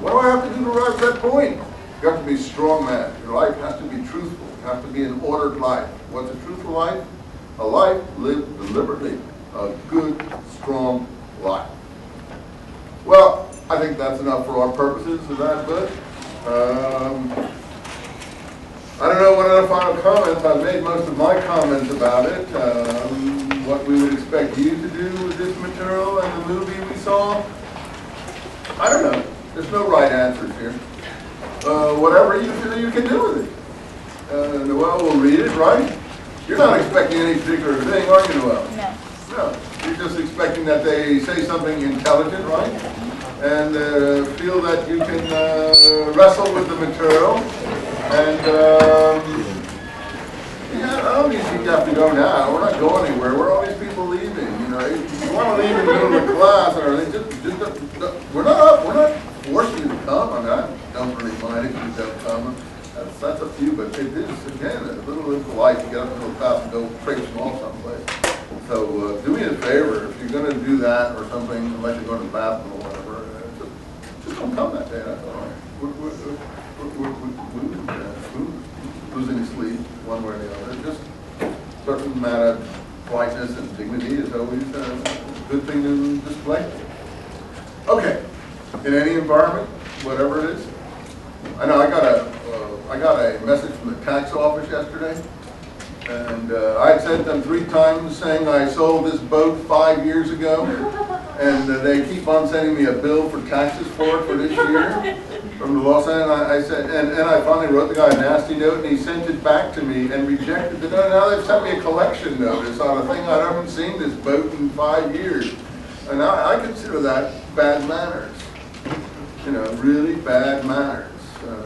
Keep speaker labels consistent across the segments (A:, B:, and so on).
A: What do I have to do to arrive at that point? You have to be a strong man. Your life has to be truthful. You have to be an ordered life. What's a truthful life? A life lived deliberately. A good, strong life. Well, I think that's enough for our purposes. Is that good? I don't know what other final comments. I've made most of my comments about it. What we would expect you to do with this material and the movie we saw. I don't know. There's no right answers here. Whatever you feel you can do with it. Noel will read it, right? You're not expecting any particular thing, are you, Noel?
B: No.
A: No. You're just expecting that they say something intelligent, right? And feel that you can wrestle with the material. And yeah, I don't think you have to go now. We're not going anywhere. Where are all these people leaving? You know, if you want to leave in the middle of the class or anything, we're not forcing you to come. I mean, I don't really mind if you don't come. That's up to you, but it is, again, a little impolite to get up in the middle of the class and go traipse them off someplace. So do me a favor, if you're going to do that or something, unless you're going to the bathroom or whatever, just don't come that day. That's all right. Lose any sleep, one way or the other. Just a certain amount of politeness and dignity is always a good thing to display. Okay, in any environment, whatever it is. I know I got a message from the tax office yesterday, and I had sent them 3 times saying I sold this boat 5 years ago, and they keep on sending me a bill for taxes for it for this year from the Los Angeles. I said, and I finally wrote the guy a nasty note, and he sent it back to me and rejected it. Now they've sent me a collection notice on a thing I haven't seen this boat in 5 years, and I consider that bad manners. You know, really bad manners. You know,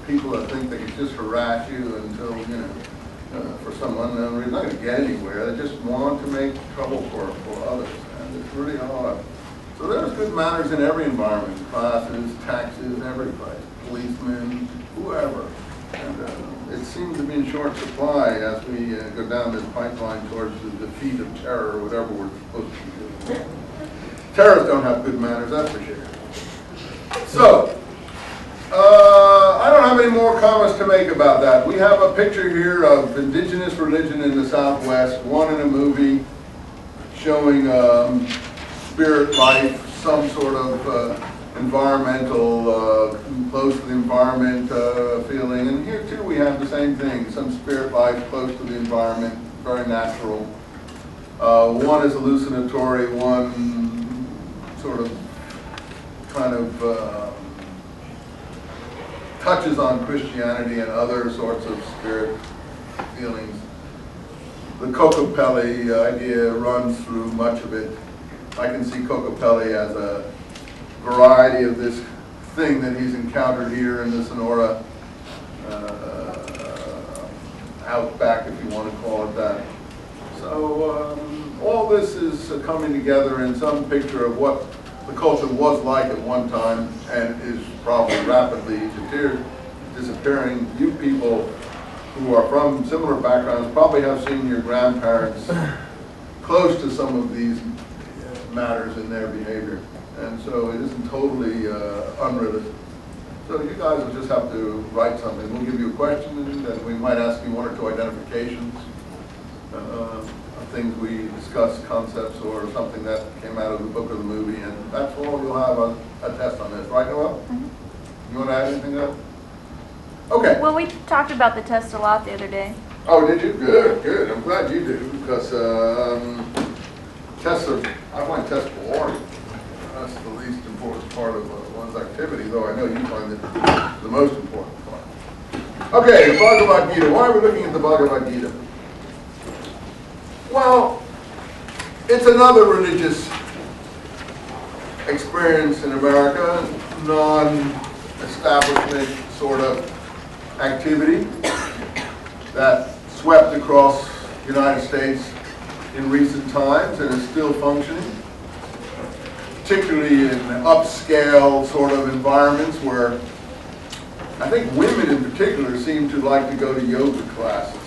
A: people that think they can just harass you until, you know, for some unknown reason, not going to get anywhere. They just want to make trouble for others, and it's really odd. So there's good manners in every environment, classes, taxes, every place, policemen, whoever. And it seems to be in short supply as we go down this pipeline towards the defeat of terror, or whatever we're supposed to be doing. Terrorists don't have good manners, that's for sure. So, I don't have any more comments to make about that. We have a picture here of indigenous religion in the Southwest, one in a movie showing spirit life, some sort of environmental, close to the environment feeling. And here too we have the same thing, some spirit life close to the environment, very natural. One is hallucinatory, one sort of kind of touches on Christianity and other sorts of spirit feelings. The Kokopelli idea runs through much of it. I can see Kokopelli as a variety of this thing that he's encountered here in the Sonora outback, if you want to call it that. So all this is coming together in some picture of what the culture was like at one time and is probably rapidly disappearing. You people who are from similar backgrounds probably have seen your grandparents close to some of these matters in their behavior. And so it isn't totally unrealistic. So you guys will just have to write something. We'll give you a question and then we might ask you 1 or 2 identifications of things we discussed, concepts or something that came out of the book or the movie, and that's all you'll have a test on this. Right, Noel? Mm-hmm. You want to add anything else? Okay.
B: Well, we talked about the test a lot the other day.
A: Oh, did you? Good, good. I'm glad you do, because tests are, I find tests boring. That's the least important part of one's activity, though I know you find it the most important part. Okay, the Bhagavad Gita. Why are we looking at the Bhagavad Gita? Well, it's another religious experience in America, non-establishment sort of activity that swept across the United States in recent times and is still functioning, particularly in upscale sort of environments where I think women in particular seem to like to go to yoga classes.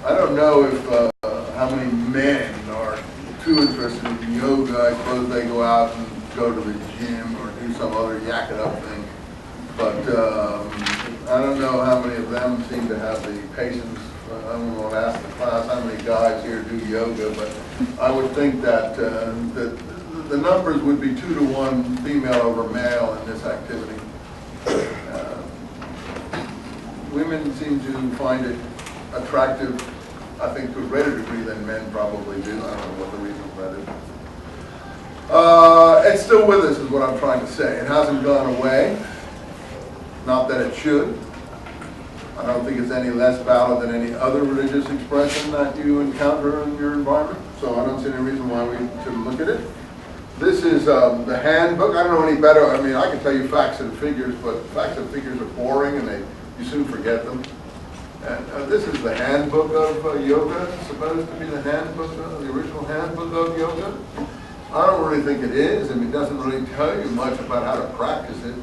A: I don't know if how many men are too interested in yoga. I suppose they go out and go to the gym or do some other yak it up thing. But I don't know how many of them seem to have the patience. I don't want to ask the class how many guys here do yoga, but I would think that the numbers would be 2 to 1 female over male in this activity. Women seem to find it attractive, I think, to a greater degree than men probably do. I don't know what the reason for that is. It's still with us, is what I'm trying to say. It hasn't gone away. Not that it should. I don't think it's any less valid than any other religious expression that you encounter in your environment. So I don't see any reason why we shouldn't look at it. This is the handbook. I don't know any better. I mean, I can tell you facts and figures, but facts and figures are boring and you soon forget them. And this is the handbook of yoga. It's supposed to be the handbook, the original handbook of yoga. I don't really think it is, and it doesn't really tell you much about how to practice it.